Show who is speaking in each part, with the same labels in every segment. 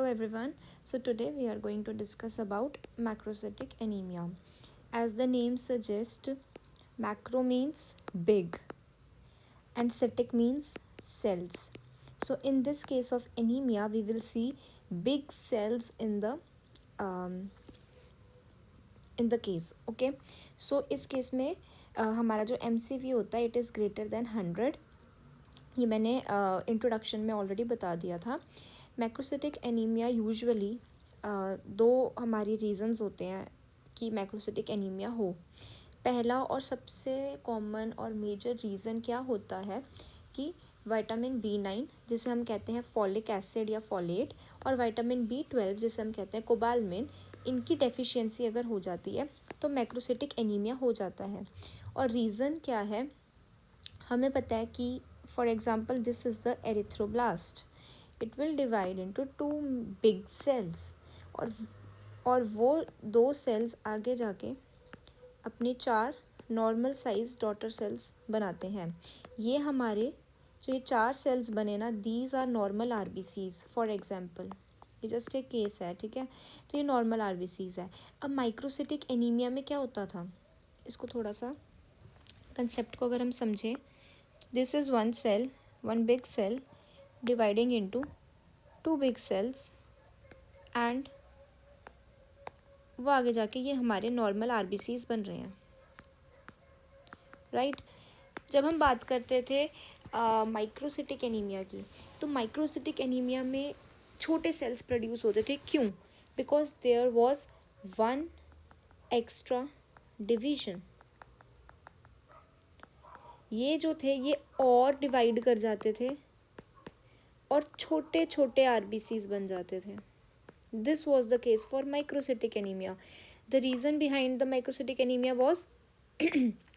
Speaker 1: everyone. So today we are going to discuss about macrocytic anemia. As the name suggests, macro means big and cytic means cells. So in this case of anemia, we will see big cells um, in the case. Okay. So इस case में हमारा जो MCV होता है it is greater than 100. ये मैंने introduction में already बता दिया था. मैक्रोसिटिक एनीमिया यूजुअली दो हमारी रीज़न्स होते हैं कि मैक्रोसिटिक एनीमिया हो. पहला और सबसे कॉमन और मेजर रीज़न क्या होता है कि विटामिन B9 जिसे हम कहते हैं फॉलिक एसिड या फॉलेट और विटामिन B12 जिसे हम कहते हैं कोबालमिन, इनकी डेफिशिएंसी अगर हो जाती है तो मैक्रोसिटिक एनीमिया हो जाता है. और रीज़न क्या है, हमें पता है कि for example this is the erythroblast. It will divide into 2 big cells और वो 2 सेल्स आगे जाके अपने 4 नॉर्मल साइज डॉटर सेल्स बनाते हैं. ये हमारे जो ये 4 सेल्स बने ना, these are normal RBCs. For example ये जस्ट एक केस है, ठीक है. तो ये नॉर्मल RBCs है. अब माइक्रोसिटिक एनीमिया में क्या होता था, इसको थोड़ा सा कंसेप्ट को अगर हम समझें, this is one cell, one big cell dividing into 2 big cells and वो आगे जाके ये हमारे नॉर्मल RBCs बन रहे हैं, राइट. जब हम बात करते थे माइक्रोसिटिक एनीमिया की, तो माइक्रोसिटिक एनीमिया में छोटे सेल्स प्रोड्यूस होते थे. क्यों? Because there was one extra division. ये जो थे ये और डिवाइड कर जाते थे और छोटे छोटे RBCs बन जाते थे. This was the case for microcytic anemia. The reason behind the microcytic anemia was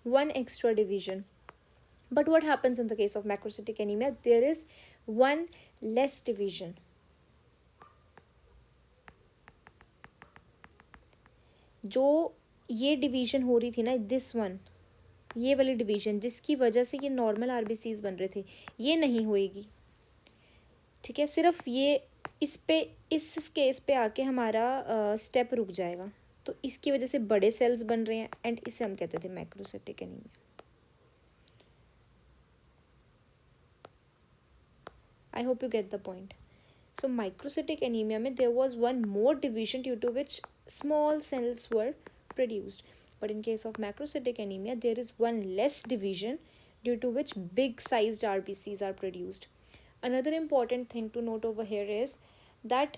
Speaker 1: one extra division. But what happens in the case of macrocytic anemia? There is one less division. जो ये division हो रही थी ना, this one, ये वाली division जिसकी वजह से ये नॉर्मल RBCs बन रहे थे, ये नहीं होएगी, ठीक है. सिर्फ ये इस केस पे आके हमारा स्टेप रुक जाएगा. तो इसकी वजह से बड़े सेल्स बन रहे हैं एंड इसे हम कहते थे macrocytic anaemia. I hope you get the point. So microcytic anaemia में there was one more division due to which small cells were produced. But in case of macrocytic anaemia there is one less division due to which big sized RBCs are produced. Another important thing to note over here is that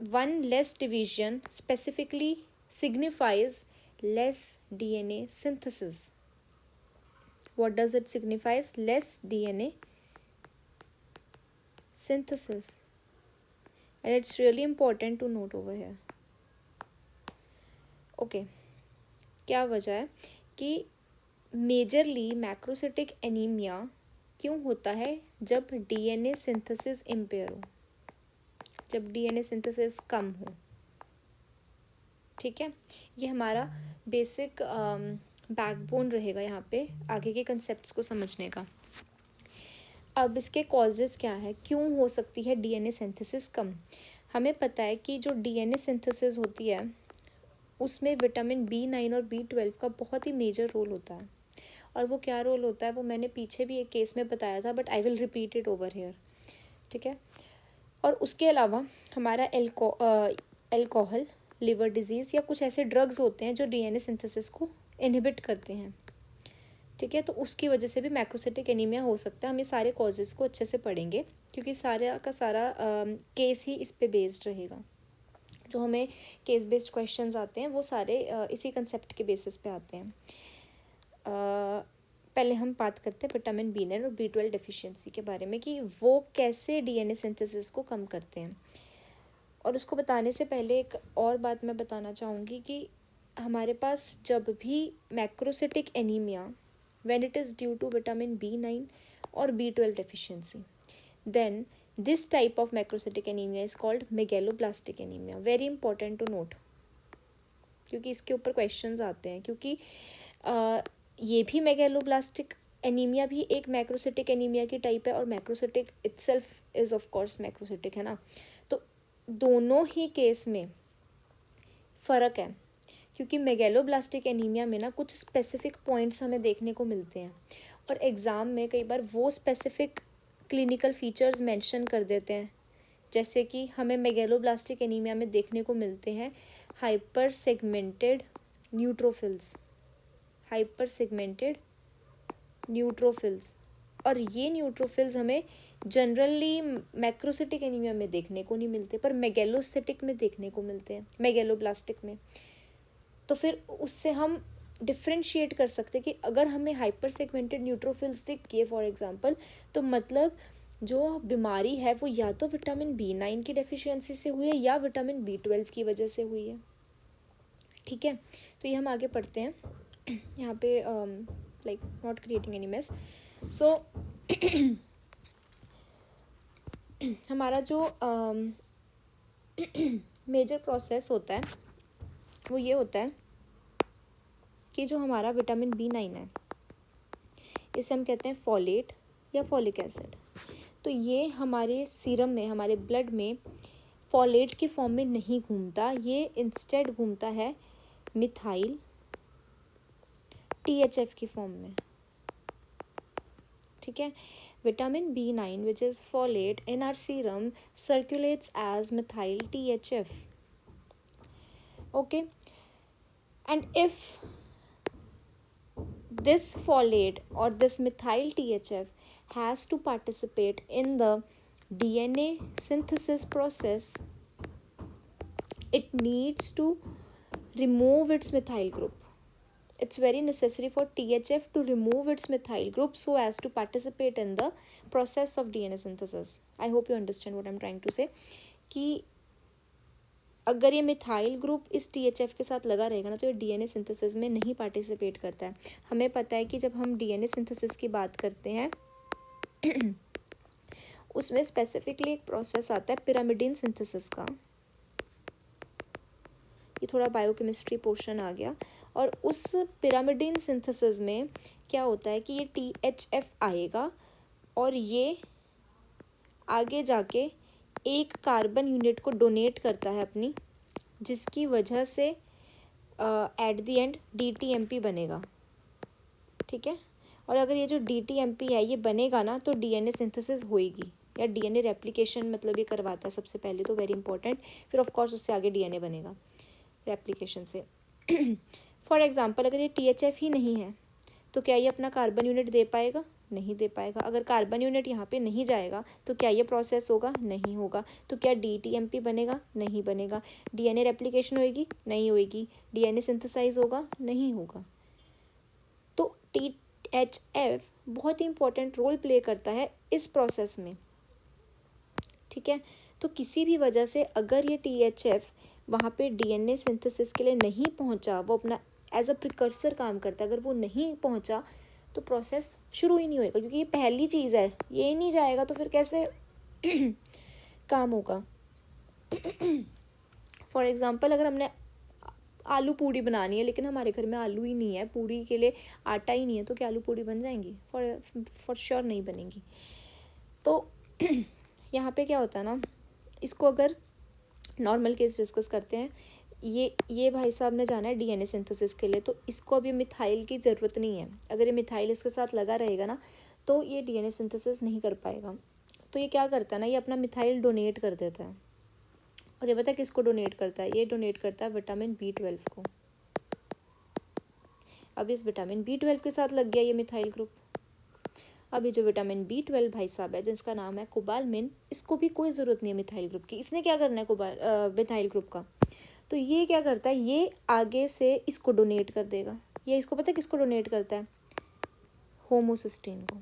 Speaker 1: one less division specifically signifies less DNA synthesis. What does it signifies? Less DNA synthesis. And it's really important to note over here. Okay. क्या वजह है कि majorly macrocytic anaemia क्यों होता है? जब DNA synthesis empire हो, जब DNA सिंथेसिस कम हो, ठीक है. ये हमारा बेसिक बैकबोन रहेगा यहाँ पे आगे के कंसेप्ट्स को समझने का. अब इसके कॉजेज़ क्या है, क्यों हो सकती है DNA सिंथेसिस कम? हमें पता है कि जो DNA सिंथेसिस होती है उसमें विटामिन B9 और B12 का बहुत ही मेजर रोल होता है. और वो क्या रोल होता है वो मैंने पीछे भी एक केस में बताया था, but I will repeat it over here, ठीक है. और उसके अलावा हमारा एल्कोहल, लिवर डिजीज़ या कुछ ऐसे ड्रग्स होते हैं जो DNA सिंथेसिस को इनहिबिट करते हैं, ठीक है. तो उसकी वजह से भी मैक्रोसिटिक एनीमिया हो सकता है. हम ये सारे कॉजेज़ को अच्छे से पढ़ेंगे क्योंकि सारा का सारा केस ही इस पे बेस्ड रहेगा. जो हमें केस बेस्ड क्वेश्चंस आते हैं वो सारे इसी कंसेप्ट के बेसिस पे आते हैं. पहले हम बात करते हैं विटामिन B9 और B12 डेफिशिएंसी के बारे में कि वो कैसे DNA सिंथेसिस को कम करते हैं. और उसको बताने से पहले एक और बात मैं बताना चाहूँगी कि हमारे पास जब भी macrocytic anaemia when it is due to vitamin B9 और B12 deficiency, then this type of macrocytic anaemia is called megaloblastic anaemia. Very important to note क्योंकि इसके ऊपर क्वेश्चंस आते हैं. क्योंकि ये भी मेगैलोब्लास्टिक एनीमिया भी एक मैक्रोसिटिक एनीमिया की टाइप है और macrocytic itself is of course macrocytic, है ना. तो दोनों ही केस में फ़र्क है, क्योंकि मेगैलोब्लास्टिक एनीमिया में ना कुछ स्पेसिफिक पॉइंट्स हमें देखने को मिलते हैं और एग्ज़ाम में कई बार वो स्पेसिफिक क्लिनिकल फीचर्स मेंशन कर देते हैं। जैसे कि हमें मेगैलोब्लास्टिक एनीमिया में देखने को मिलते हैं hyper segmented neutrophils, hyper segmented neutrophils. और ये न्यूट्रोफिल्स हमें जनरली मैक्रोसिटिक एनीमिया में देखने को नहीं मिलते, पर मेगैलोसिटिक में देखने को मिलते हैं, मेगैलोब्लास्टिक में। तो फिर उससे हम डिफ्रेंशिएट कर सकते हैं कि अगर हमें हाइपर सेगमेंटेड न्यूट्रोफिल्स दिख गए फॉर एग्जांपल, तो मतलब जो बीमारी है वो या तो विटामिन B9 की डेफिशिएंसी से हुई है या विटामिन B12 की वजह से हुई है। ठीक है, तो ये हम आगे पढ़ते हैं यहाँ पे, like not creating any mess. So हमारा जो मेजर प्रोसेस होता है वो ये होता है कि जो हमारा विटामिन B9 है इसे हम कहते हैं फॉलेट या फॉलिक एसिड। तो ये हमारे सीरम में, हमारे ब्लड में फॉलेट की फॉर्म में नहीं घूमता, ये इंस्टेड घूमता है मिथाइल THF की फॉर्म में। ठीक है, vitamin B9 which is folate in our serum circulates as methyl THF. Okay, and if this folate or this methyl THF has to participate in the DNA synthesis process, it needs to remove its methyl group. It's very necessary for THF to remove its methyl group so as to participate in the process of DNA synthesis. I hope you understand what I'm trying to say. कि अगर ये methyl group इस THF के साथ लगा रहेगा ना तो ये DNA सिंथेसिस में नहीं पार्टिसिपेट करता है। हमें पता है कि जब हम DNA सिंथेसिस की बात करते हैं उसमें स्पेसिफिकली एक प्रोसेस आता है पिरामिडीन सिंथेसिस का। ये थोड़ा बायोकेमिस्ट्री पोर्शन आ गया। और उस पिरामिडीन सिंथेसिस में क्या होता है कि ये THF आएगा और ये आगे जाके एक कार्बन यूनिट को डोनेट करता है अपनी, जिसकी वजह से एट द एंड DTMP बनेगा। ठीक है, और अगर ये जो DTMP है ये बनेगा ना तो DNA सिंथेसिस होएगी, या DNA रेप्लिकेशन मतलब ये करवाता है सबसे पहले, तो वेरी इंपॉर्टेंट। फिर ऑफ कोर्स उससे आगे DNA बनेगा रेप्लिकेशन से। फॉर एग्जांपल अगर ये THF ही नहीं है तो क्या ये अपना कार्बन यूनिट दे पाएगा? नहीं दे पाएगा। अगर कार्बन यूनिट यहाँ पे नहीं जाएगा तो क्या ये प्रोसेस होगा? नहीं होगा। तो क्या DTMP बनेगा? नहीं बनेगा। DNA रेप्लिकेशन होएगी? नहीं होएगी। DNA सिंथेसाइज होगा? नहीं होगा। तो THF बहुत ही इंपॉर्टेंट रोल प्ले करता है इस प्रोसेस में। ठीक है, तो किसी भी वजह से अगर ये THF वहाँ पे DNA सिंथेसिस के लिए नहीं पहुँचा, वो अपना एज अ प्रिकर्सर काम करता है, अगर वो नहीं पहुँचा तो प्रोसेस शुरू ही नहीं होएगा, क्योंकि ये पहली चीज़ है, ये नहीं जाएगा तो फिर कैसे काम होगा। फॉर एग्ज़ाम्पल अगर हमने आलू पूड़ी बनानी है लेकिन हमारे घर में आलू ही नहीं है, पूड़ी के लिए आटा ही नहीं है, तो क्या आलू पूड़ी बन जाएंगी? फॉर श्योर नहीं बनेंगी। तो यहाँ पे क्या होता है ना, इसको अगर नॉर्मल केस डिस्कस करते हैं, ये भाई साहब ने जाना है DNA सिंथेसिस के लिए, तो इसको अभी मिथाइल की ज़रूरत नहीं है। अगर ये मिथाइल इसके साथ लगा रहेगा ना तो ये DNA सिंथेसिस नहीं कर पाएगा। तो ये क्या करता है ना, ये अपना मिथाइल डोनेट कर देता है। और ये पता है किसको डोनेट करता है? ये डोनेट करता है विटामिन B12 को। अब इस विटामिन B12 के साथ लग गया ये मिथाइल ग्रुप। अब ये जो विटामिन B12 भाई साहब है जिसका नाम है कोबालमिन, इसको भी कोई ज़रूरत नहीं है मिथाइल ग्रुप की। इसने क्या करना है मिथाइल ग्रुप का? तो ये क्या करता है, ये आगे से इसको डोनेट कर देगा। ये इसको पता है किसको डोनेट करता है? होमोसिस्टीन को।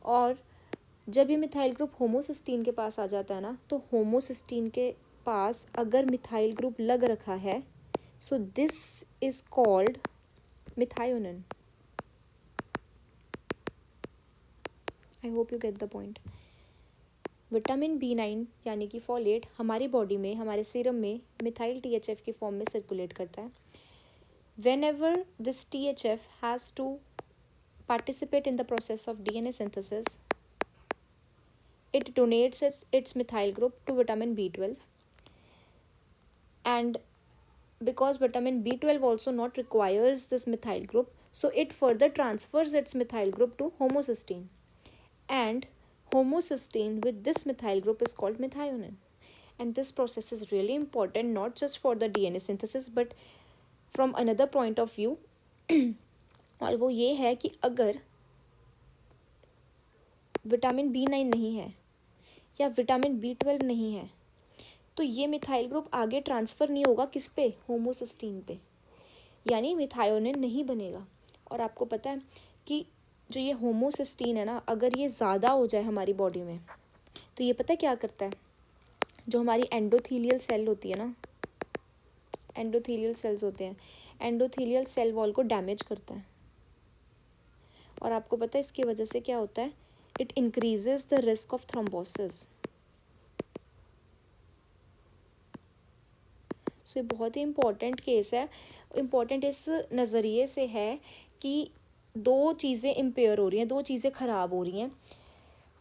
Speaker 1: और जब ये मिथाइल ग्रुप होमोसिस्टीन के पास आ जाता है ना, तो होमोसिस्टीन के पास अगर मिथाइल ग्रुप लग रखा है, so this is called methionine. I hope you get the point. Vitamin B9 यानी कि फॉलेट हमारी बॉडी में, हमारे सीरम में मिथाइल THF की फॉर्म में सर्कुलेट करता है। whenever this THF has to participate in the process of DNA synthesis, it donates its methyl group to vitamin B12, and because vitamin B12 also not requires this methyl group, so it further transfers its methyl group to homocysteine, and homocysteine with this methyl group is called methionine. And this process is really important not just for the DNA synthesis but from another point of view. और वो ये है कि अगर vitamin B9 नहीं है या vitamin B12 नहीं है तो ये मिथाइल ग्रुप आगे ट्रांसफ़र नहीं होगा किस पे, होमोसिस्टीन पे, यानी मिथायोनिन नहीं बनेगा। और आपको पता है कि जो ये होमोसिस्टीन है ना, अगर ये ज़्यादा हो जाए हमारी बॉडी में तो ये पता है क्या करता है, जो हमारी एंडोथीलियल सेल होती है ना, एंडोथीलियल सेल्स होते हैं, एंडोथीलियल सेल वॉल को डैमेज करता है। और आपको पता है इसकी वजह से क्या होता है, it increases the risk of thrombosis. So ये बहुत ही इम्पॉर्टेंट केस है। इम्पॉर्टेंट इस नज़रिए से है कि दो चीज़ें इम्पेयर हो रही हैं, दो चीज़ें ख़राब हो रही हैं।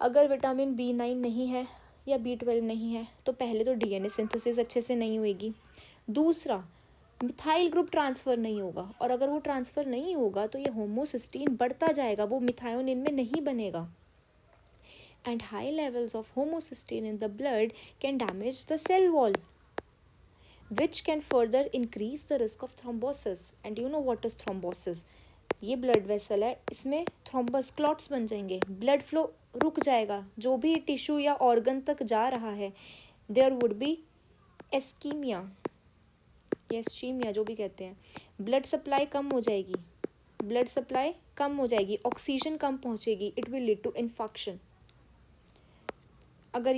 Speaker 1: अगर विटामिन B9 नहीं है या B12 नहीं है तो पहले तो DNA सिंथेसिस अच्छे से नहीं होएगी, दूसरा मिथाइल ग्रुप ट्रांसफ़र नहीं होगा, और अगर वो ट्रांसफ़र नहीं होगा तो ये होमोसिस्टीन बढ़ता जाएगा, वो मिथायोनिन में नहीं बनेगा। And high levels of homocysteine in the blood can damage the cell wall which can further increase the risk of thrombosis. And you know what is thrombosis? ये ब्लड वेसल है, इसमें thrombus clots बन जाएंगे, blood flow रुक जाएगा, जो भी tissue या ऑर्गन तक जा रहा है देयर वुड बी एस्कीमिया या एस्चीमिया, जो भी कहते हैं, ब्लड सप्लाई कम हो जाएगी, ब्लड सप्लाई कम हो जाएगी, ऑक्सीजन कम पहुंचेगी, it will lead to infection. अगर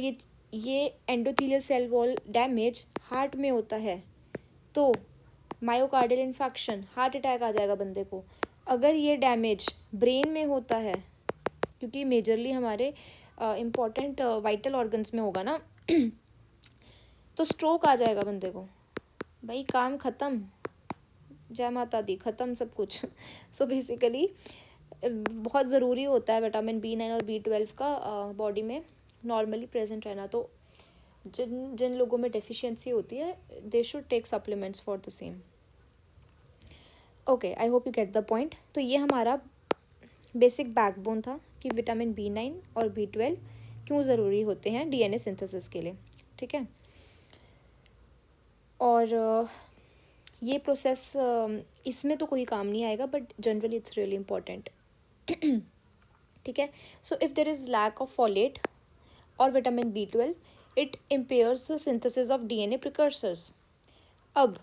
Speaker 1: ये endothelial cell wall damage heart में होता है तो मायोकार्डियल इन्फेक्शन, हार्ट अटैक आ जाएगा बंदे को। अगर ये डैमेज ब्रेन में होता है, क्योंकि मेजरली हमारे इम्पॉर्टेंट वाइटल ऑर्गन्स में होगा ना, तो स्ट्रोक आ जाएगा बंदे को, भाई काम ख़त्म, जय माता दी, ख़त्म सब कुछ। सो बेसिकली बहुत ज़रूरी होता है विटामिन B9 और B12 का बॉडी में नॉर्मली प्रेजेंट रहना। तो जिन जिन लोगों में डेफिशिएंसी होती है they should take supplements for the same. Okay, I hope you get the point. तो ये हमारा बेसिक बैकबोन था कि विटामिन B9 और B12 क्यों ज़रूरी होते हैं DNA सिंथेसिस के लिए, ठीक है। और ये प्रोसेस इसमें तो कोई काम नहीं आएगा but generally it's really important, ठीक है। So if there is lack of folate और vitamin B12 it impairs the synthesis of DNA precursors. अब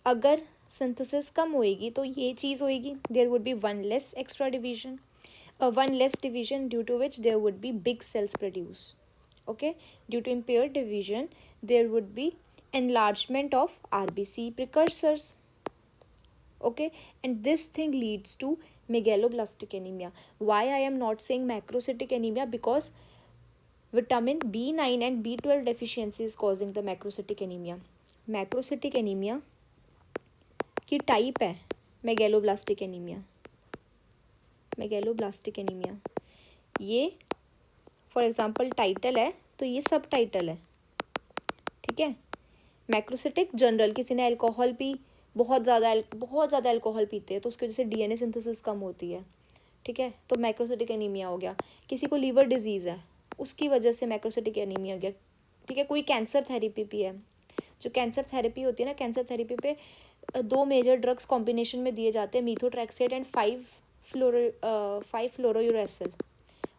Speaker 1: अगर सिंथेसिस कम होएगी तो ये चीज़ होएगी, there would be one less extra division, one less division due to which there would be big cells produce. Okay, due to impaired division there would be enlargement of RBC precursors. Okay, and this thing leads to megaloblastic anemia. Why I am not saying macrocytic anemia? Because vitamin B9 and B12 deficiency is causing the macrocytic anemia. Macrocytic anemia की type है megaloblastic anemia. megaloblastic anemia ये for example title है तो ये सब title है, ठीक है। मैक्रोसिटिक जनरल, किसी ने अल्कोहल पी, बहुत ज़्यादा अल्कोहल पीते हैं तो उसकी वजह से DNA सिंथेसिस कम होती है, ठीक है, तो मैक्रोसिटिक एनीमिया हो गया। किसी को लीवर डिजीज़ है उसकी वजह से मैक्रोसिटिक एनीमिया हो गया, ठीक है। कोई कैंसर थेरेपी भी है, जो कैंसर थेरेपी होती है ना, कैंसर थेरेपी पे 2 मेजर ड्रग्स कॉम्बिनेशन में दिए जाते हैं, मीथोट्रेक्सेट एंड 5 फ्लोरोयूरेसिल,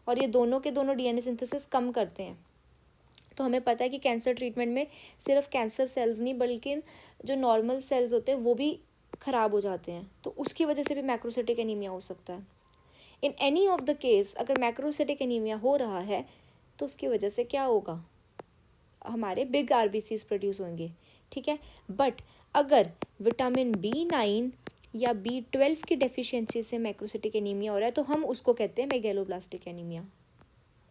Speaker 1: और ये दोनों के दोनों DNA सिंथेसिस कम करते हैं। तो हमें पता है कि कैंसर ट्रीटमेंट में सिर्फ कैंसर सेल्स नहीं बल्कि जो नॉर्मल सेल्स होते हैं वो भी ख़राब हो जाते हैं, तो उसकी वजह से भी मैक्रोसिटिक एनीमिया हो सकता है। In any of the case अगर मैक्रोसिटिक एनीमिया हो रहा है तो उसकी वजह से क्या होगा, हमारे बिग RBCs प्रोड्यूस होंगे, ठीक है। बट अगर विटामिन B9 या B12 की डेफिशिएंसी से मैक्रोसिटिक एनीमिया हो रहा है तो हम उसको कहते हैं megaloblastic anaemia.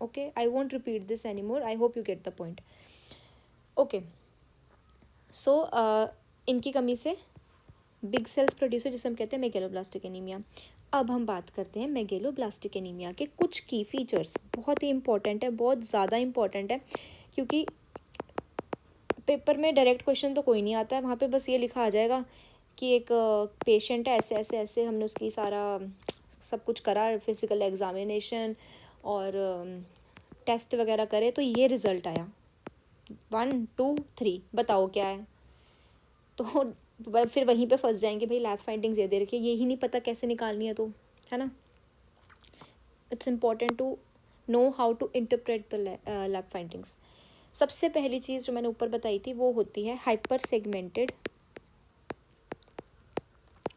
Speaker 1: Okay, I won't repeat this anymore. I hope you get the point. Okay, so इनकी कमी से बिग सेल्स प्रोड्यूसर जिसे हम कहते हैं मेगेलोब्लास्टिक एनीमिया। अब हम बात करते हैं मेगेलोब्लास्टिक एनीमिया के कुछ की फीचर्स। बहुत ही इंपॉर्टेंट है, बहुत ज़्यादा इंपॉर्टेंट है, क्योंकि पेपर में डायरेक्ट क्वेश्चन तो कोई नहीं आता है, वहाँ पे बस ये लिखा आ जाएगा कि एक पेशेंट है, ऐसे ऐसे ऐसे, हमने उसकी सारा सब कुछ करा, फिजिकल एग्जामिनेशन और टेस्ट वगैरह करे, तो ये रिज़ल्ट आया 1 2 3, बताओ क्या है। तो फिर वहीं पे फंस जाएंगे, भाई लैब फाइंडिंग्स ये दे रखी है, ये ही नहीं पता कैसे निकालनी है, तो है ना। It's important to know how to interpret the lab findings. सबसे पहली चीज़ जो मैंने ऊपर बताई थी वो होती है हाइपर सेगमेंटेड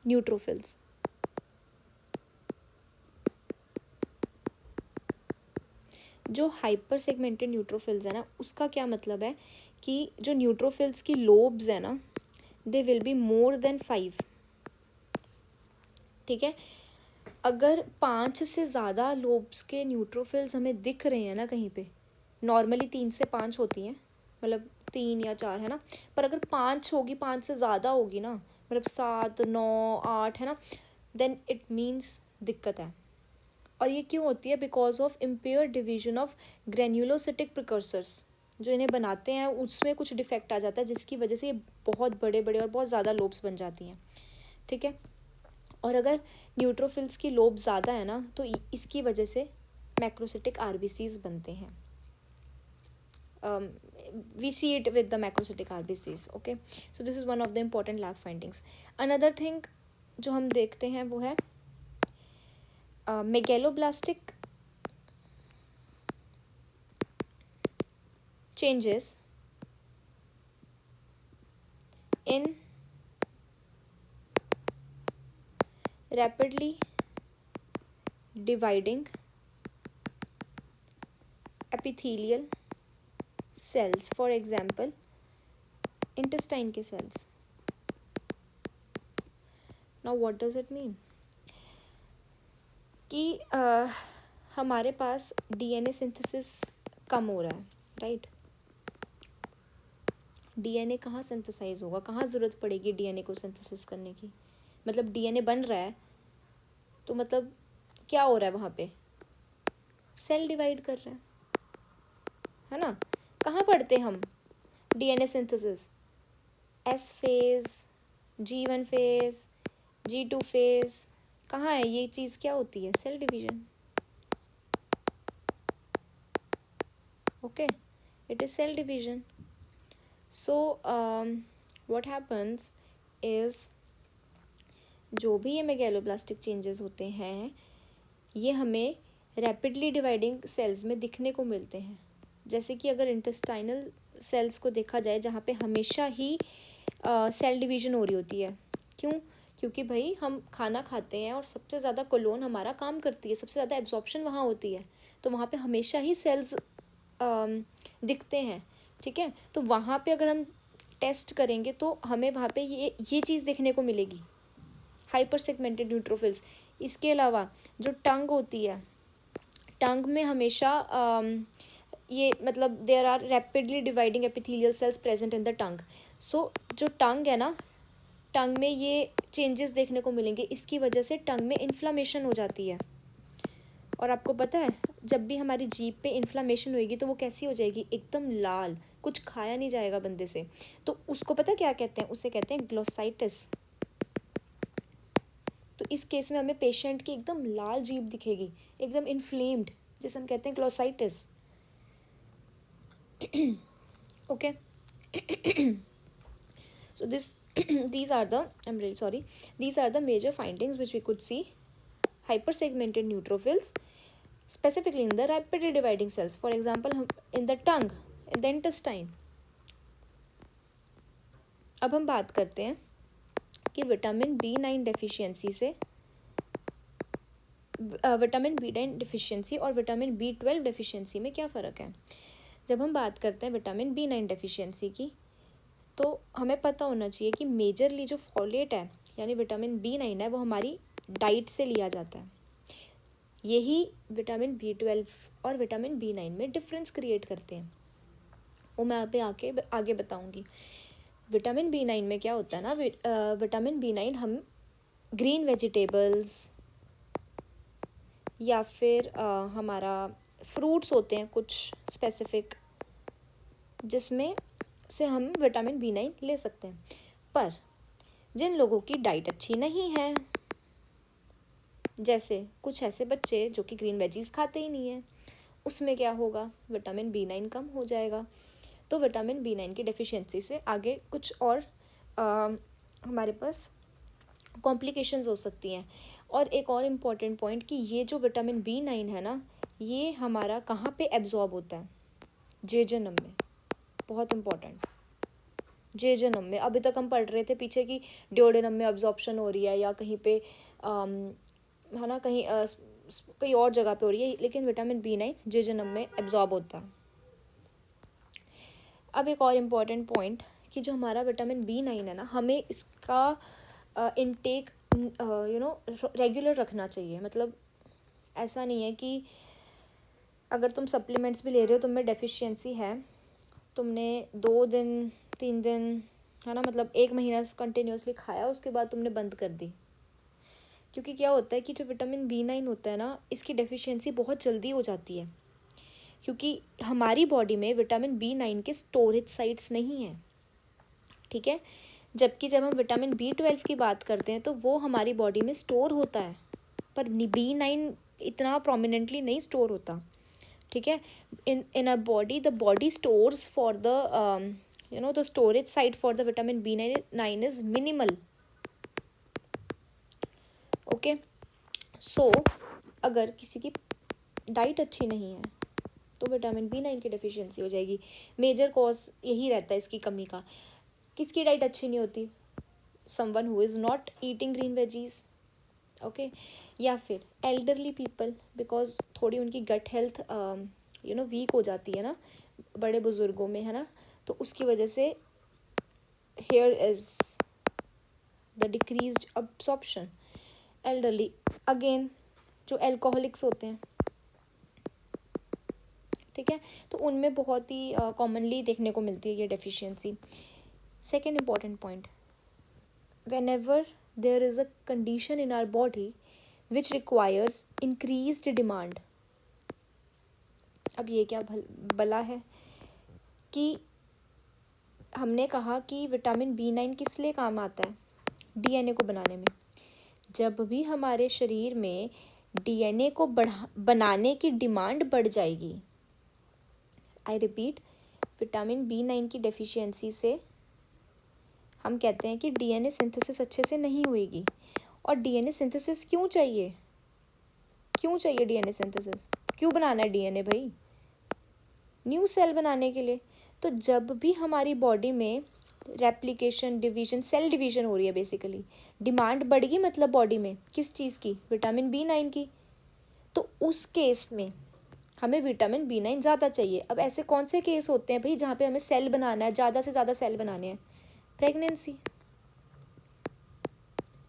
Speaker 1: न्यूट्रोफिल्स। जो हाइपर सेगमेंटेड न्यूट्रोफिल्स है ना, उसका क्या मतलब है कि जो न्यूट्रोफिल्स की लोब्स है ना, they will be more than 5। ठीक है, अगर 5 से ज़्यादा लोब्स के न्यूट्रोफिल्स हमें दिख रहे हैं ना कहीं पे, नॉर्मली 3 से 5 होती हैं, मतलब 3 या 4 है ना, पर अगर 5 होगी, 5 से ज़्यादा होगी ना, मतलब 7 9 8 है ना, देन इट मीन्स दिक्कत है। और ये क्यों होती है? Because of impair division of granulocytic precursors, जो इन्हें बनाते हैं उसमें कुछ डिफेक्ट आ जाता है, जिसकी वजह से ये बहुत बड़े बड़े और बहुत ज़्यादा लोब्स बन जाती हैं। ठीक है, और अगर न्यूट्रोफिल्स की लोब ज़्यादा है ना, तो इसकी वजह से मैक्रोसिटिक आरबीसीज बनते हैं। we see it with the macrocytic RBCs. Okay, so this is one of the important lab findings. Another thing जो हम देखते हैं वो है megaloblastic changes in rapidly dividing epithelial cells, for example intestine के cells. Now what does it mean? कि हमारे पास DNA synthesis कम हो रहा है, राइट। डीएनए कहाँ सिंथेसाइज होगा, कहाँ ज़रूरत पड़ेगी डीएनए को सिंथेसिस करने की? मतलब डीएनए बन रहा है तो मतलब क्या हो रहा है वहाँ पे? सेल डिवाइड कर रहा है ना। कहाँ पढ़ते हम DNA synthesis? S phase, G1 phase, G2 phase, कहाँ है ये चीज़? क्या होती है? Cell division. Okay, it is cell division. So what happens is, जो भी ये मेगैलोब्लास्टिक चेंजेस होते हैं ये हमें रैपिडली डिवाइडिंग सेल्स में दिखने को मिलते हैं। जैसे कि अगर इंटेस्टाइनल सेल्स को देखा जाए, जहाँ पे हमेशा ही सेल डिवीजन हो रही होती है। क्यों? क्योंकि भाई हम खाना खाते हैं और सबसे ज़्यादा कोलोन हमारा काम करती है, सबसे ज़्यादा एब्जॉर्प्शन वहाँ होती है, तो वहाँ पे हमेशा ही सेल्स दिखते हैं। ठीक है, तो वहाँ पे अगर हम टेस्ट करेंगे तो हमें वहाँ पे ये चीज़ देखने को मिलेगी, हाइपर सेगमेंटेड न्यूट्रोफिल्स। इसके अलावा जो टंग होती है, टंग में हमेशा ये मतलब there are rapidly dividing epithelial cells present in the tongue. So जो टंग है ना, टंग में ये चेंजेस देखने को मिलेंगे, इसकी वजह से टंग में इन्फ्लामेशन हो जाती है। और आपको पता है जब भी हमारी जीभ पे इन्फ्लामेशन होएगी तो वो कैसी हो जाएगी? एकदम लाल, कुछ खाया नहीं जाएगा बंदे से। तो उसको पता क्या कहते हैं? उसे कहते हैं ग्लोसाइटिस। तो इस केस में हमें पेशेंट की एकदम लाल जीभ दिखेगी, एकदम इन्फ्लेम्ड, जिसे हम कहते हैं glossitis. Okay, so these are the, I'm really sorry, these are the major findings which we could see. Hypersegmented neutrophils specifically in the rapidly dividing cells, for example in the tongue, in the intestine. अब हम बात करते हैं कि vitamin B9 deficiency से, vitamin B9 deficiency और vitamin B12 deficiency में क्या फ़र्क है। जब हम बात करते हैं विटामिन B9 डेफिशिएंसी की, तो हमें पता होना चाहिए कि मेजरली जो फॉलेट है यानी विटामिन B9 है वो हमारी डाइट से लिया जाता है। यही विटामिन B12 और विटामिन B9 में डिफरेंस क्रिएट करते हैं, वो मैं यहाँ पे आगे बताऊँगी। विटामिन B9 में क्या होता है ना, विटामिन B9 हम ग्रीन वेजिटेबल्स या फिर हमारा फ्रूट्स होते हैं कुछ स्पेसिफिक, जिसमें से हम विटामिन B9 ले सकते हैं। पर जिन लोगों की डाइट अच्छी नहीं है, जैसे कुछ ऐसे बच्चे जो कि ग्रीन वेजीज खाते ही नहीं है, उसमें क्या होगा, विटामिन B9 कम हो जाएगा। तो विटामिन B9 की डेफिशिएंसी से आगे कुछ और हमारे पास कॉम्प्लिकेशंस हो सकती हैं। और एक और इम्पॉर्टेंट पॉइंट कि ये जो विटामिन B9 है ना, ये हमारा कहाँ पे एब्जॉर्ब होता है, जेजनम में। बहुत इम्पॉर्टेंट, जेजनम में। अभी तक हम पढ़ रहे थे पीछे कि ड्योडेनम में अब्जॉर्प्शन हो रही है या कहीं पे है ना, कहीं और जगह पे हो रही है, लेकिन विटामिन B9 जेजनम में एब्जॉर्ब होता है। अब एक और इम्पॉर्टेंट पॉइंट कि जो हमारा विटामिन B9 है ना, हमें इसका इनटेक रेगुलर रखना चाहिए। मतलब ऐसा नहीं है कि अगर तुम सप्लीमेंट्स भी ले रहे हो, तुम में डेफिशिएंसी है, तुमने 2 दिन 3 दिन है ना, मतलब 1 महीना कंटिन्यूसली खाया, उसके बाद तुमने बंद कर दी। क्योंकि क्या होता है कि जो विटामिन B9 होता है ना, इसकी डेफिशिएंसी बहुत जल्दी हो जाती है, क्योंकि हमारी बॉडी में विटामिन B9 के स्टोरेज साइट्स नहीं हैं, ठीक है। जबकि जब हम विटामिन B12 की बात करते हैं तो वो हमारी बॉडी में स्टोर होता है, पर B9 इतना प्रोमिनेंटली नहीं स्टोर होता, ठीक है। In our body, the body stores for the the storage site for the vitamin B9 is minimal, okay. So अगर किसी की डाइट अच्छी नहीं है तो विटामिन B9 की डेफिशिएंसी हो जाएगी। मेजर कॉज यही रहता है इसकी कमी का। किसकी डाइट अच्छी नहीं होती, someone who is not eating green veggies, okay. या फिर एल्डरली पीपल, बिकॉज थोड़ी उनकी गट हेल्थ वीक हो जाती है ना बड़े बुजुर्गों में, है ना, तो उसकी वजह से here is the decreased absorption. Elderly, again जो एल्कोहलिक्स होते हैं, ठीक है, तो उनमें बहुत ही कॉमनली देखने को मिलती है ये deficiency. Second important point, whenever there is a condition in our body which requires increased demand। अब ये क्या भला है कि हमने कहा कि विटामिन B9 किस लिए काम आता है, DNA को बनाने में। जब भी हमारे शरीर में DNA को बनाने की डिमांड बढ़ जाएगी, आई रिपीट, विटामिन B9 की डेफिशिएंसी से हम कहते हैं कि DNA सिंथेसिस अच्छे से नहीं होएगी। और DNA सिंथेसिस क्यों चाहिए, DNA सिंथेसिस क्यों बनाना है DNA भाई, न्यू सेल बनाने के लिए। तो जब भी हमारी बॉडी में रेप्लिकेशन, डिवीजन, सेल डिवीजन हो रही है, बेसिकली डिमांड बढ़ेगी, मतलब बॉडी में किस चीज़ की, विटामिन B9 की, तो उस केस में हमें विटामिन B9 ज़्यादा चाहिए। अब ऐसे कौन से केस होते हैं भाई जहाँ पे हमें सेल बनाना है, ज़्यादा से ज़्यादा सेल बनाने हैं,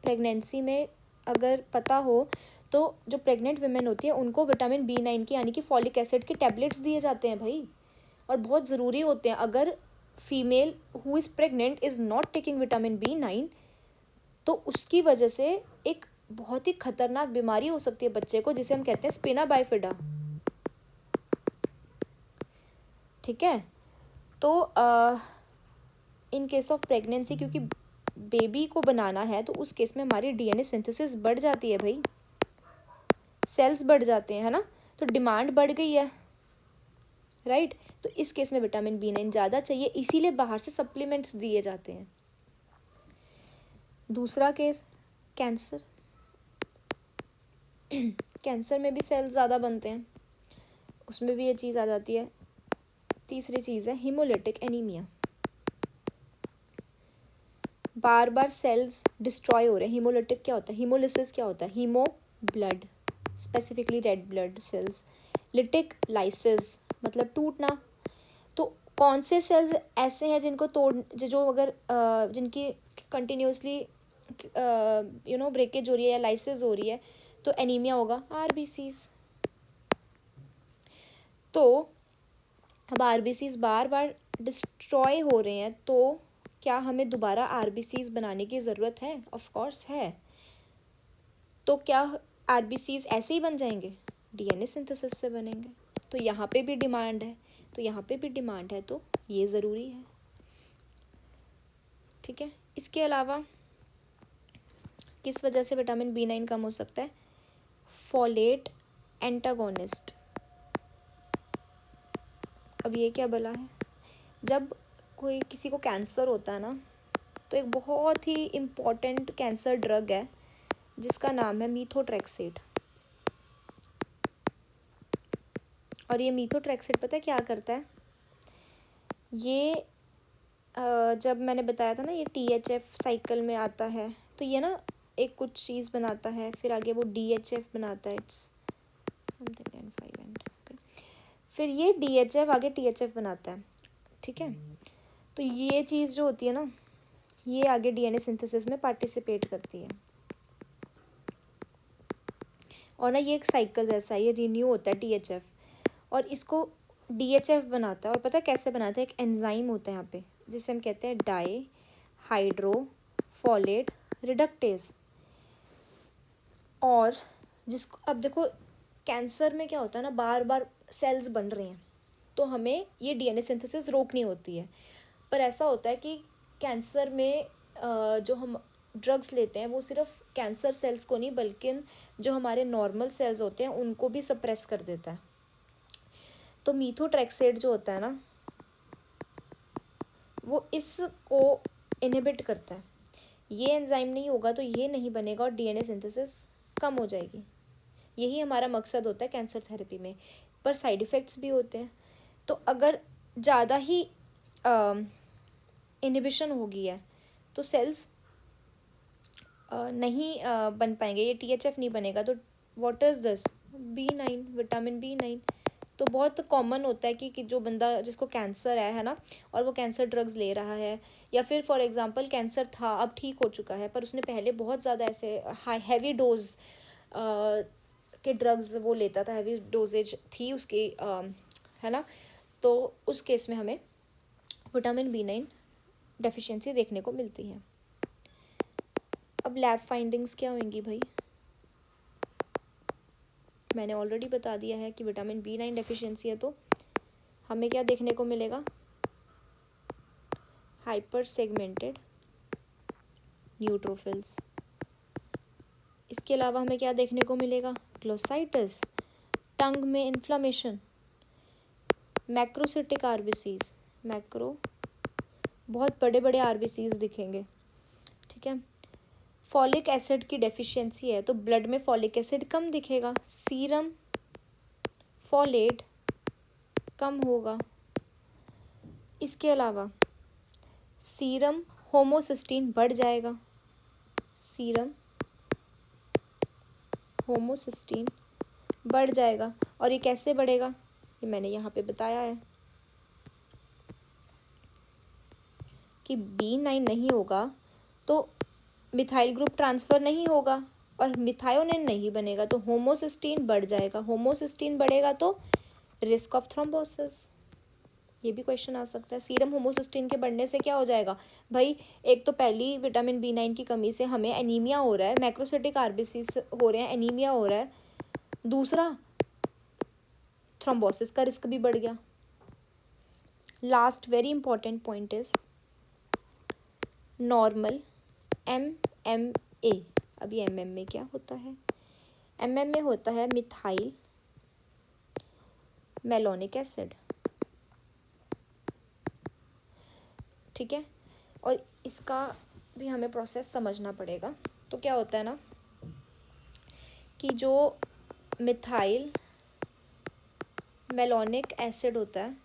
Speaker 1: प्रेगनेंसी में अगर पता हो तो जो प्रेग्नेंट वुमेन होती है उनको विटामिन B9 की यानी कि फॉलिक एसिड के टैबलेट्स दिए जाते हैं भाई, और बहुत ज़रूरी होते हैं। अगर female who is pregnant is not taking vitamin B9 तो उसकी वजह से एक बहुत ही खतरनाक बीमारी हो सकती है बच्चे को, जिसे हम कहते हैं स्पिना बाइफिडा, ठीक है। तो इन केस ऑफ प्रेगनेंसी, क्योंकि बेबी को बनाना है, तो उस केस में हमारी DNA सिंथेसिस बढ़ जाती है भाई, सेल्स बढ़ जाते हैं, है ना, तो डिमांड बढ़ गई है, राइट। तो इस केस में विटामिन B9 ज़्यादा चाहिए, इसीलिए बाहर से सप्लीमेंट्स दिए जाते हैं। दूसरा केस, कैंसर। कैंसर में भी सेल्स ज़्यादा बनते हैं, उसमें भी ये चीज़ आ जाती है। तीसरी चीज़ है हीमोलिटिक एनीमिया, बार बार सेल्स डिस्ट्रॉय हो रहे हैं। हीमोलिटिक क्या होता है, हीमोलिसिस क्या होता है, haemo blood, specifically red blood cells, lytic lysis मतलब टूटना। तो कौन से सेल्स ऐसे हैं जिनको जो अगर जिनकी कंटिन्यूसली ब्रेकेज हो रही है या लाइसिस हो रही है, तो एनीमिया होगा, RBCs। तो अब RBCs बार बार डिस्ट्रॉय हो रहे हैं तो क्या हमें दोबारा आरबीसीज बनाने की ज़रूरत है? ऑफ कोर्स है। तो क्या आरबीसीज ऐसे ही बन जाएंगे? डीएनए सिंथेसिस से बनेंगे। तो यहाँ पे भी डिमांड है, तो यहाँ पे भी डिमांड है, तो ये ज़रूरी है। ठीक है। इसके अलावा किस वजह से विटामिन B9 कम हो सकता है? Folate antagonist. अब ये क्या भला है? जब कोई किसी को कैंसर होता है ना, तो एक बहुत ही इम्पॉर्टेंट कैंसर ड्रग है जिसका नाम है मीथोट्रेक्सेट। और ये मीथोट्रेक्सेट पता है क्या करता है? ये जब मैंने बताया था ना ये THF साइकिल में आता है, तो ये ना एक कुछ चीज़ बनाता है, फिर आगे वो DHF बनाता है, इट्स समथिंग एंड 5 एंड फिर ये DHF आगे THF बनाता है। ठीक है। तो ये चीज़ जो होती है ना, ये आगे DNA सिंथेसिस में पार्टिसिपेट करती है। और ना ये एक साइकिल जैसा है, ये रिन्यू होता है THF, और इसको DHF बनाता है। और पता है कैसे बनाता है? एक एंजाइम होता है यहाँ पे जिसे हम कहते हैं डाई हाइड्रो फोलेट रिडक्टेज। और जिसको अब देखो कैंसर में क्या होता है ना, बार बार सेल्स बन रहे हैं, तो हमें ये DNA सिंथेसिस रोकनी होती है। पर ऐसा होता है कि कैंसर में जो हम ड्रग्स लेते हैं वो सिर्फ कैंसर सेल्स को नहीं बल्कि जो हमारे नॉर्मल सेल्स होते हैं उनको भी सप्रेस कर देता है। तो मीथोट्रेक्सेट जो होता है ना, वो इसको इनहिबिट करता है। ये एंजाइम नहीं होगा तो ये नहीं बनेगा और DNA सिंथेसिस कम हो जाएगी। यही हमारा मकसद होता है कैंसर थेरेपी में। पर साइड इफ़ेक्ट्स भी होते हैं। तो अगर ज़्यादा ही इनहिबिशन हो गई है तो सेल्स नहीं बन पाएंगे, ये THF नहीं बनेगा। तो what is this? B9, vitamin B9। तो बहुत कॉमन होता है कि जो बंदा जिसको कैंसर है ना, और वो कैंसर ड्रग्स ले रहा है, या फिर फॉर एग्जांपल कैंसर था अब ठीक हो चुका है पर उसने पहले बहुत ज़्यादा ऐसे हाई हैवी डोज के ड्रग्स वो लेता था, हैवी डोजेज थी उसकी, है ना। तो उस केस में हमें विटामिन B9 डेफिशिएंसी देखने को मिलती है। अब लैब फाइंडिंग्स क्या होंगी भाई? मैंने ऑलरेडी बता दिया है कि विटामिन B9 डेफिशिएंसी है तो हमें क्या देखने को मिलेगा? Hyper segmented neutrophils. इसके अलावा हमें क्या देखने को मिलेगा? ग्लोसाइटिस, टंग में इन्फ्लामेशन, मैक्रोसिटिक आरबीसीज, मैक्रो बहुत बड़े बड़े आरबीसीज दिखेंगे। ठीक है। फॉलिक एसिड की डेफिशिएंसी है तो ब्लड में फॉलिक एसिड कम दिखेगा, सीरम फॉलेट कम होगा। इसके अलावा सीरम होमोसिस्टीन बढ़ जाएगा, सीरम होमोसिस्टीन बढ़ जाएगा। और ये कैसे बढ़ेगा? ये मैंने यहाँ पे बताया है कि B9 नहीं होगा तो मिथाइल ग्रुप ट्रांसफ़र नहीं होगा और मिथायोनिन नहीं बनेगा तो होमोसिस्टीन बढ़ जाएगा। होमोसिस्टीन बढ़ेगा तो रिस्क ऑफ थ्रोम्बोसिस, ये भी क्वेश्चन आ सकता है। सीरम होमोसिस्टीन के बढ़ने से क्या हो जाएगा भाई? एक तो पहली विटामिन B9 की कमी से हमें एनीमिया हो रहा है, मैक्रोसिटिक आरबीसीज हो रहे हैं, एनीमिया हो रहा है। दूसरा थ्रोम्बोसिस का रिस्क भी बढ़ गया। Last very important point is normal MMA। अब ये MMA क्या होता है? MMA होता है मिथाइल मेलोनिक एसिड। ठीक है। और इसका भी हमें प्रोसेस समझना पड़ेगा। तो क्या होता है ना कि जो मिथाइल मेलोनिक एसिड होता है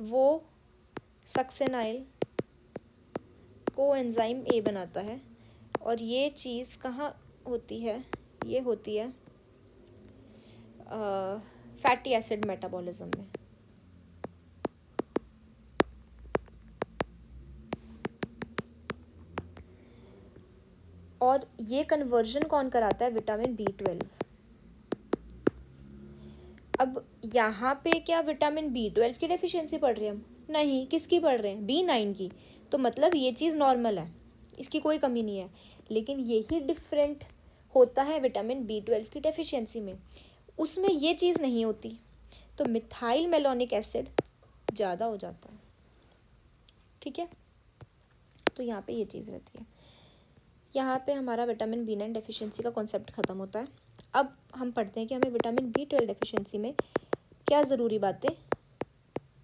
Speaker 1: वो सक्सेनाइल कोएंजाइम A बनाता है और ये चीज़ कहाँ होती है? ये होती है फैटी एसिड मेटाबॉलिज्म में। और ये कन्वर्जन कौन कराता है? Vitamin B12। अब यहाँ पे क्या विटामिन B12 की डेफिशिएंसी पढ़ रहे हैं हम? नहीं, किसकी पढ़ रहे हैं? B9 की। तो मतलब ये चीज़ नॉर्मल है, इसकी कोई कमी नहीं है। लेकिन यही डिफरेंट होता है विटामिन B12 की डेफिशिएंसी में, उसमें ये चीज़ नहीं होती, तो मिथाइल मेलोनिक एसिड ज़्यादा हो जाता है। ठीक है, तो यहाँ पे ये चीज़ रहती है। यहाँ पे हमारा विटामिन B9 डेफिशिएंसी का कॉन्सेप्ट ख़त्म होता है। अब हम पढ़ते हैं कि हमें विटामिन B12 डेफिशिएंसी में क्या ज़रूरी बातें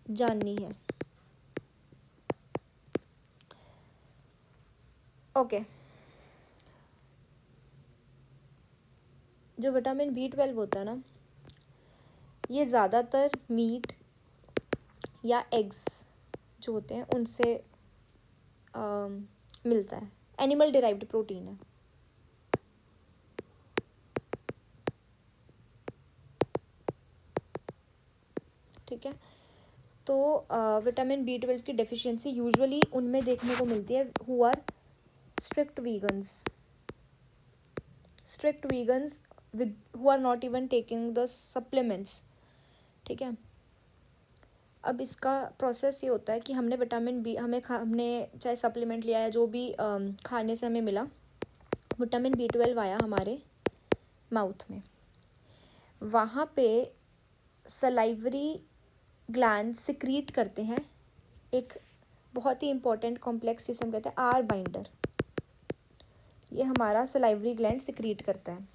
Speaker 1: जाननी है। ओके, जो विटामिन B12 होता है ना, ये ज़्यादातर मीट या एग्स जो होते हैं उनसे मिलता है, एनिमल डिराइव्ड प्रोटीन है। ठीक है, तो विटामिन B12 की डेफिशिएंसी यूजुअली उनमें देखने को मिलती है who are strict vegans with who are not even taking the supplements। ठीक है, अब इसका प्रोसेस ये होता है कि हमने विटामिन बी हमने चाहे सप्लीमेंट लिया है, जो भी खाने से हमें मिला, विटामिन B12 आया हमारे माउथ में, वहाँ पे सलाइवरी ग्लैंड सिक्रीट करते हैं एक बहुत ही इंपॉर्टेंट कॉम्प्लेक्स जिसे हम कहते हैं आर बाइंडर। ये हमारा सलाइवरी ग्लैंड सिक्रीट करता है,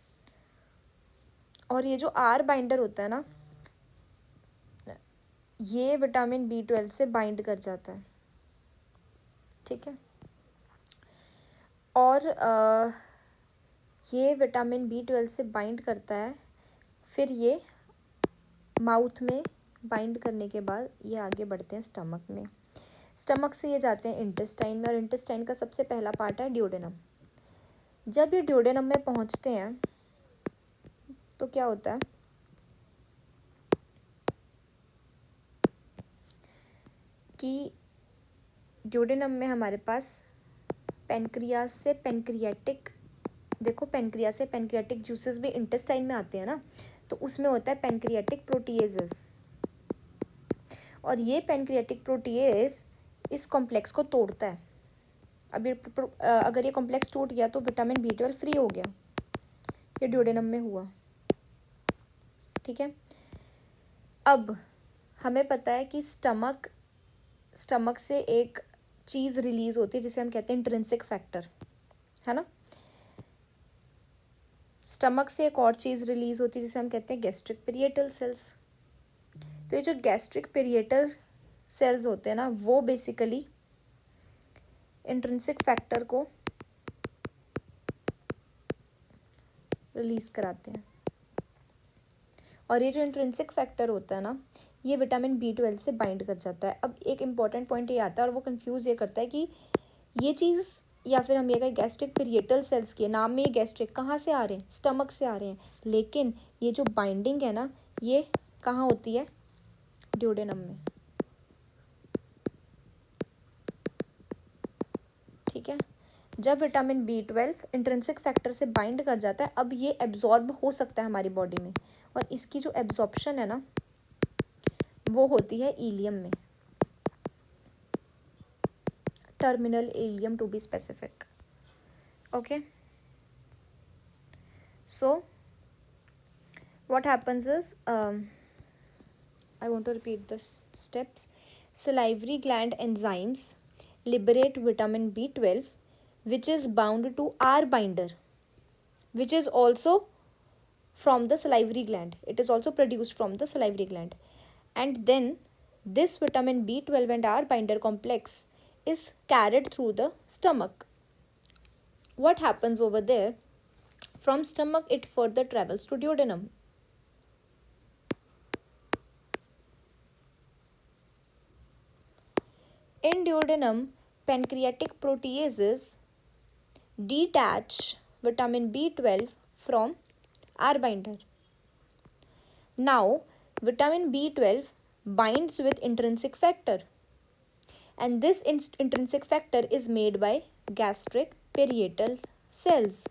Speaker 1: और ये जो आर बाइंडर होता है ना, ये विटामिन B12 से बाइंड कर जाता है। ठीक है, और ये विटामिन B12 से बाइंड करता है, फिर ये माउथ में बाइंड करने के बाद ये आगे बढ़ते हैं स्टमक में। स्टमक से ये जाते हैं इंटेस्टाइन में, और इंटेस्टाइन का सबसे पहला पार्ट है ड्यूडेनम। जब ये ड्यूडेनम में पहुंचते हैं तो क्या होता है कि ड्यूडेनम में हमारे पास पेनक्रियास से पेनक्रियाटिक, देखो पेनक्रियास से पेनक्रियाटिक जूसेस भी इंटेस्टाइन में आते हैं ना, तो उसमें होता है पेनक्रियाटिक प्रोटीएजेस, और ये पेनक्रियाटिक प्रोटीएज इस कॉम्प्लेक्स को तोड़ता है। अब ये अगर ये कॉम्प्लेक्स टूट गया तो विटामिन B12 फ्री हो गया, ये ड्यूडेनम में हुआ। ठीक है, अब हमें पता है कि स्टमक से एक चीज़ रिलीज होती है जिसे हम कहते हैं इंट्रिंसिक फैक्टर, है ना। स्टमक से एक और चीज़ रिलीज होती है जिसे हम कहते हैं गैस्ट्रिक पेरिएटल सेल्स। तो ये जो गैस्ट्रिक पेरिएटल सेल्स होते हैं ना, वो बेसिकली इंट्रिंसिक फैक्टर को रिलीज कराते हैं, और ये जो इंट्रिंसिक फैक्टर होता है ना, ये विटामिन B12 से बाइंड कर जाता है। अब एक इम्पॉर्टेंट पॉइंट ये आता है, और वो कंफ्यूज ये करता है कि ये चीज़, या फिर हम ये कहें गैस्ट्रिक पेरिएटल सेल्स की नाम में, ये गैस्ट्रिक कहाँ से आ रहे हैं? स्टमक से आ रहे हैं, लेकिन ये जो बाइंडिंग है ना, ये कहाँ होती है? ड्यूडेनम में। ठीक है, जब विटामिन B12 इंट्रिंसिक फैक्टर से बाइंड कर जाता है, अब ये एब्जॉर्ब हो सकता है हमारी बॉडी में, और इसकी जो एब्जॉर्प्शन है ना, वो होती है इलियम में, terminal ileum to be specific. Okay, so what happens is, I want to repeat the steps. Salivary gland enzymes liberate vitamin B12, which is bound to R binder, which is also from the salivary gland. It is also produced from the salivary gland, and then this vitamin B12 and R binder complex is carried through the stomach. What happens over there? From stomach it further travels to duodenum. In duodenum, pancreatic proteases detach vitamin B12 from R binder. Now, vitamin B12 binds with intrinsic factor, and this intrinsic factor is made by gastric parietal cells.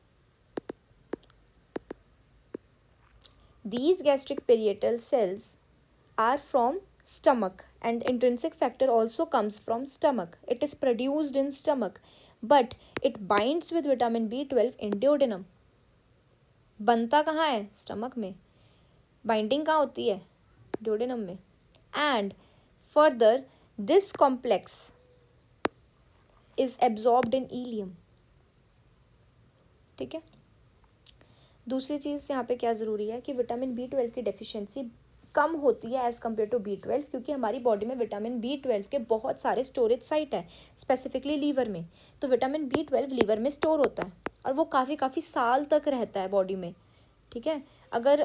Speaker 1: These gastric parietal cells are from stomach, and intrinsic factor also comes from stomach. It is produced in stomach, but it binds with vitamin B12 in duodenum. बनता कहाँ है? Stomach में. Binding कहाँ होती है? duodenum में. And further, this complex is absorbed in ileum. ठीक है. दूसरी चीज़ यहाँ पे क्या ज़रूरी है कि विटामिन B12 की डेफिशिएंसी कम होती है एज़ कम्पेयर टू B12, क्योंकि हमारी बॉडी में विटामिन B12 के बहुत सारे स्टोरेज साइट है, स्पेसिफिकली लीवर में. तो विटामिन B12 लीवर में स्टोर होता है और वो काफ़ी साल तक रहता है बॉडी में. ठीक है. अगर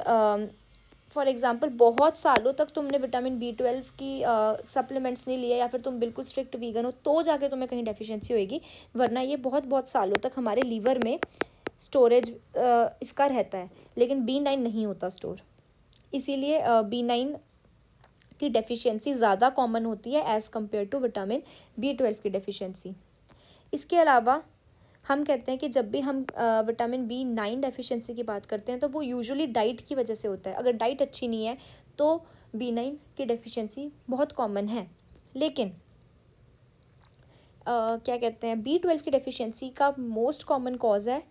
Speaker 1: फॉर एग्जांपल बहुत सालों तक तुमने विटामिन B12 की सप्लीमेंट्स नहीं लिए या फिर तुम बिल्कुल स्ट्रिक्ट वीगन हो तो जाके तुम्हें कहीं डेफिशिएंसी होएगी, वरना ये बहुत सालों तक हमारे लीवर में स्टोरेज इसका रहता है. लेकिन B9 नहीं होता स्टोर, इसीलिए B9 की डेफिशिएंसी ज़्यादा कॉमन होती है as compare to vitamin B12 की डेफिशिएंसी. इसके अलावा हम कहते हैं कि जब भी हम विटामिन B9 डेफिशिएंसी की बात करते हैं तो वो यूजुअली डाइट की वजह से होता है. अगर डाइट अच्छी नहीं है तो B9 की डेफिशिएंसी बहुत कॉमन है. लेकिन क्या कहते हैं, B12 की डेफिशिएंसी का मोस्ट कॉमन कॉज है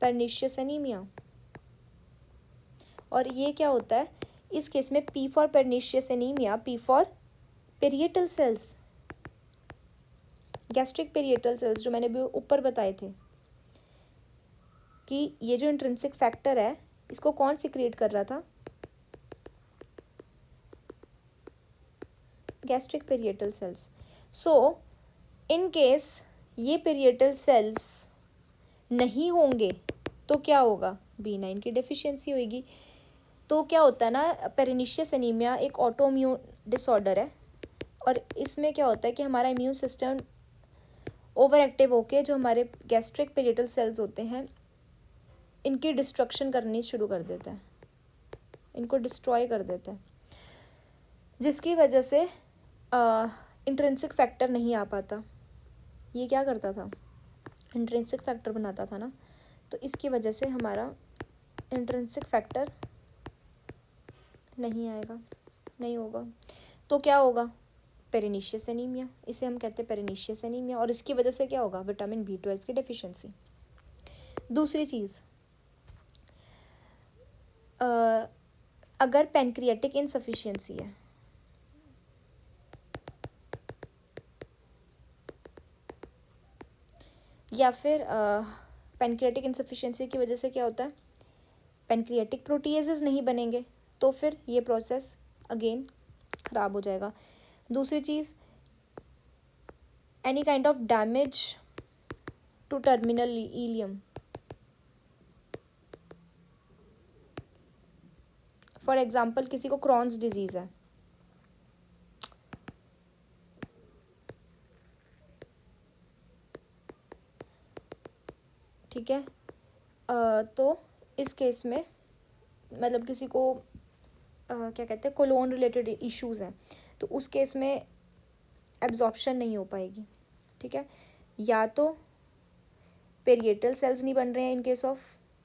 Speaker 1: पर्निशियस एनीमिया. और ये क्या होता है इस केस में? P for pernicious anaemia, P for parietal cells, gastric parietal cells, जो मैंने भी ऊपर बताए थे कि ये जो इंट्रिंसिक फैक्टर है इसको कौन सिक्रिएट कर रहा था? Gastric parietal cells. So in case ये पेरिएटल सेल्स नहीं होंगे तो क्या होगा? B9 की डेफिशिएंसी होगी. तो क्या होता है ना, पेरिनिशियस एनीमिया एक ऑटोइम्यून डिसऑर्डर है और इसमें क्या होता है कि हमारा इम्यून सिस्टम ओवर एक्टिव होके जो हमारे गैस्ट्रिक पेरिएटल सेल्स होते हैं इनकी डिस्ट्रक्शन करनी शुरू कर देता है, इनको डिस्ट्रॉय कर देता है, जिसकी वजह से इंट्रिंसिक फैक्टर नहीं आ पाता. ये क्या करता था? इंट्रिंसिक फैक्टर बनाता था ना, तो इसकी वजह से हमारा इंट्रिंसिक फैक्टर नहीं आएगा, नहीं होगा. तो क्या होगा? पेरिनिशियस एनीमिया, इसे हम कहते हैं पेरिनिशियस एनीमिया. और इसकी वजह से क्या होगा? विटामिन B12 की डेफिशिएंसी. दूसरी चीज़, अगर पैनक्रियाटिक इनसफिशिएंसी है, या फिर पैनक्रियाटिक इनसफिशिएंसी की वजह से क्या होता है? पैनक्रियाटिक प्रोटीएजेस नहीं बनेंगे तो फिर ये प्रोसेस अगेन ख़राब हो जाएगा. दूसरी चीज़, any kind of damage to terminal ileum. For example किसी को क्रॉन्स डिजीज़ है, ठीक है, तो इस केस में मतलब किसी को क्या कहते हैं कोलोन रिलेटेड इश्यूज़ हैं, तो उस केस में एब्जॉर्प्शन नहीं हो पाएगी. ठीक है. या तो पेरिएटल सेल्स नहीं बन रहे हैं इन केस ऑफ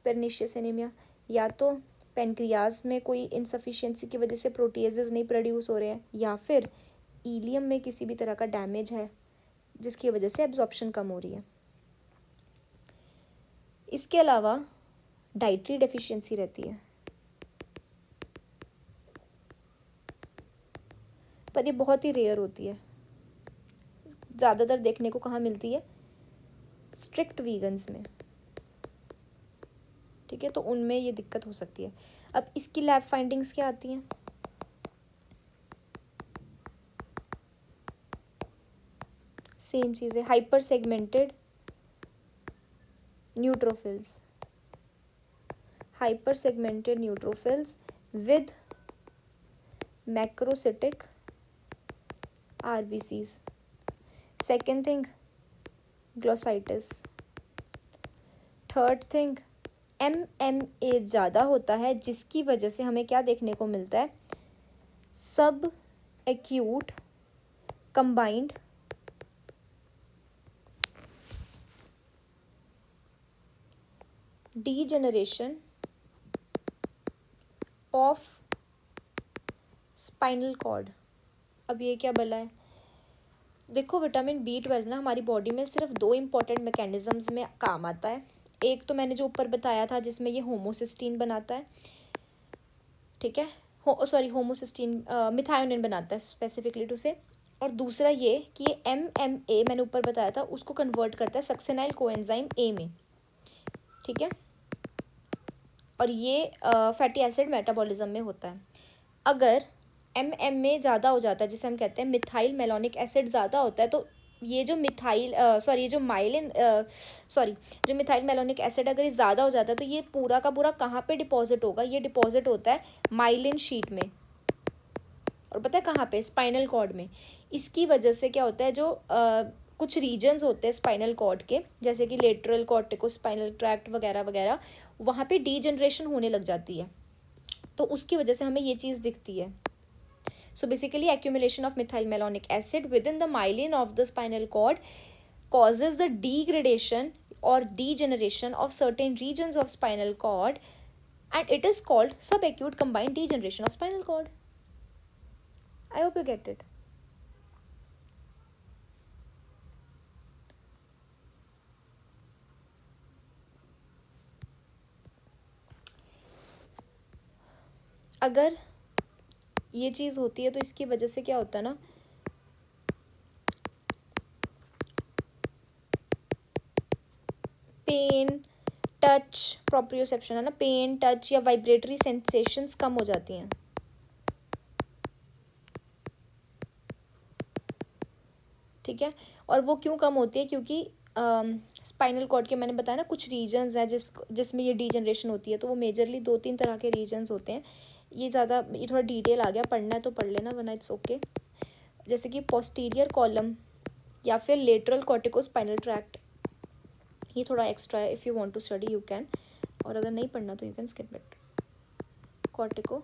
Speaker 1: पेर्निशियस एनीमिया, या तो पेनक्रियाज में कोई इनसफिशिएंसी की वजह से प्रोटीएजेस नहीं प्रोड्यूस हो रहे हैं, या फिर इलियम में किसी भी तरह का डैमेज है जिसकी वजह से एब्जॉर्प्शन कम हो रही है. इसके अलावा डाइटरी डेफिशिएंसी रहती है, पर ये बहुत ही रेयर होती है. ज़्यादातर देखने को कहाँ मिलती है? स्ट्रिक्ट वीगन्स में. ठीक है, तो उनमें ये दिक्कत हो सकती है. अब इसकी लैब फाइंडिंग्स क्या आती हैं? सेम चीज़ है, hyper segmented neutrophils, hyper segmented neutrophils with macrocytic RBCs. Second thing glossitis. Third thing MMA ज़्यादा होता है, जिसकी वजह से हमें क्या देखने को मिलता है? सब acute combined degeneration of spinal cord. अब ये क्या बोला है, देखो विटामिन B12 ना हमारी बॉडी में सिर्फ दो इंपॉर्टेंट मैकेनिज्म्स में काम आता है। एक तो मैंने जो ऊपर बताया था जिसमें ये होमोसिस्टीन बनाता है, ठीक है, होमोसिस्टीन मिथायोनिन बनाता है स्पेसिफिकली टू से। और दूसरा ये कि ये MMA मैंने ऊपर बताया था उसको कन्वर्ट करता है सक्सेनाइल कोएंजाइम A में, ठीक है। और ये फैटी एसिड मेटाबॉलिज्म में होता है। अगर MMA ज़्यादा हो जाता है, जिसे हम कहते हैं मिथाइल मेलोनिक एसिड ज़्यादा होता है, तो ये जो जो मिथाइल मेलोनिक एसिड अगर ये ज़्यादा हो जाता है तो ये पूरा का पूरा कहाँ पे डिपॉजिट होगा, ये डिपॉजिट होता है माइलिन शीट में। और पता है कहाँ पे, स्पाइनल कॉर्ड में। इसकी वजह से क्या होता है, जो कुछ रीजन्स होते हैं स्पाइनल कॉर्ड के, जैसे कि लेटरल कॉर्टिको स्पाइनल ट्रैक्ट वगैरह वगैरह, वहाँ पे डीजनरेशन होने लग जाती है, तो उसकी वजह से हमें ये चीज़ दिखती है। So basically accumulation of methylmalonic acid within the myelin of the spinal cord causes the degradation or degeneration of certain regions of spinal cord, and it is called subacute combined degeneration of spinal cord. I hope you get it. अगर ये चीज़ होती है तो इसकी वजह से क्या होता है ना, पेन, टच, प्रोप्रियोसेप्शन है ना, पेन, टच या वाइब्रेटरी सेंसेशंस कम हो जाती हैं, ठीक है। और वो क्यों कम होती है, क्योंकि स्पाइनल कॉर्ड के मैंने बताया ना कुछ रीजन्स हैं जिसमें ये डीजनरेशन होती है, तो वो मेजरली 2-3 तरह के रीजन्स होते हैं। ये थोड़ा डिटेल आ गया, पढ़ना है तो पढ़ लेना, वरना इट्स ओके। जैसे कि पोस्टीरियर कॉलम या फिर लेटरल कॉर्टिको स्पाइनल ट्रैक्ट, ये थोड़ा एक्स्ट्रा है, if you want to study you can, और अगर नहीं पढ़ना तो you can skip it. Cortico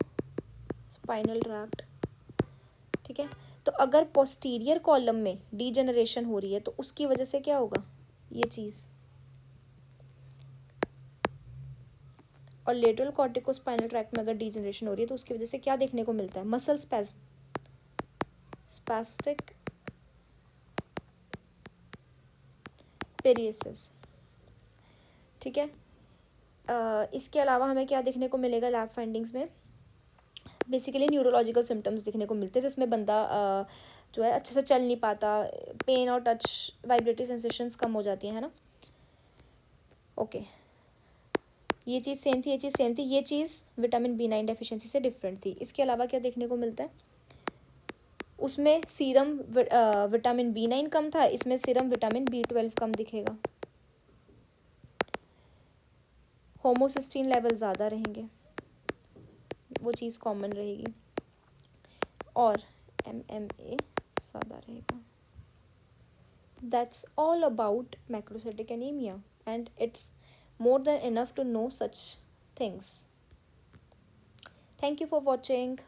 Speaker 1: spinal tract, ठीक है। तो अगर पोस्टीरियर कॉलम में डीजनरेशन हो रही है तो उसकी वजह से क्या होगा, ये चीज़। और लेटरल कॉर्टिको स्पाइनल ट्रैक्ट में अगर डीजनरेशन हो रही है तो उसकी वजह से क्या देखने को मिलता है, मसल स्पैस्म, स्पैस्टिक पेरियसिस, ठीक है। इसके अलावा हमें क्या देखने को मिलेगा लैब फाइंडिंग्स में, बेसिकली न्यूरोलॉजिकल सिम्टम्स देखने को मिलते हैं, जिसमें बंदा जो है अच्छे से चल नहीं पाता, पेन और टच वाइब्रेटरी सेंसेशंस कम हो जाती हैं, है ना। ओके, ये चीज़ सेम थी, ये चीज़ सेम थी, ये चीज़ विटामिन B9 डेफिशिएंसी से डिफरेंट थी। इसके अलावा क्या देखने को मिलता है, उसमें सीरम विटामिन B9 कम था, इसमें सीरम विटामिन B12 कम दिखेगा। होमोसिस्टीन लेवल ज़्यादा रहेंगे, वो चीज़ कॉमन रहेगी, और MMA ज़्यादा रहेगा। That's all about macrocytic anemia, and it's more than enough to know such things. Thank you for watching.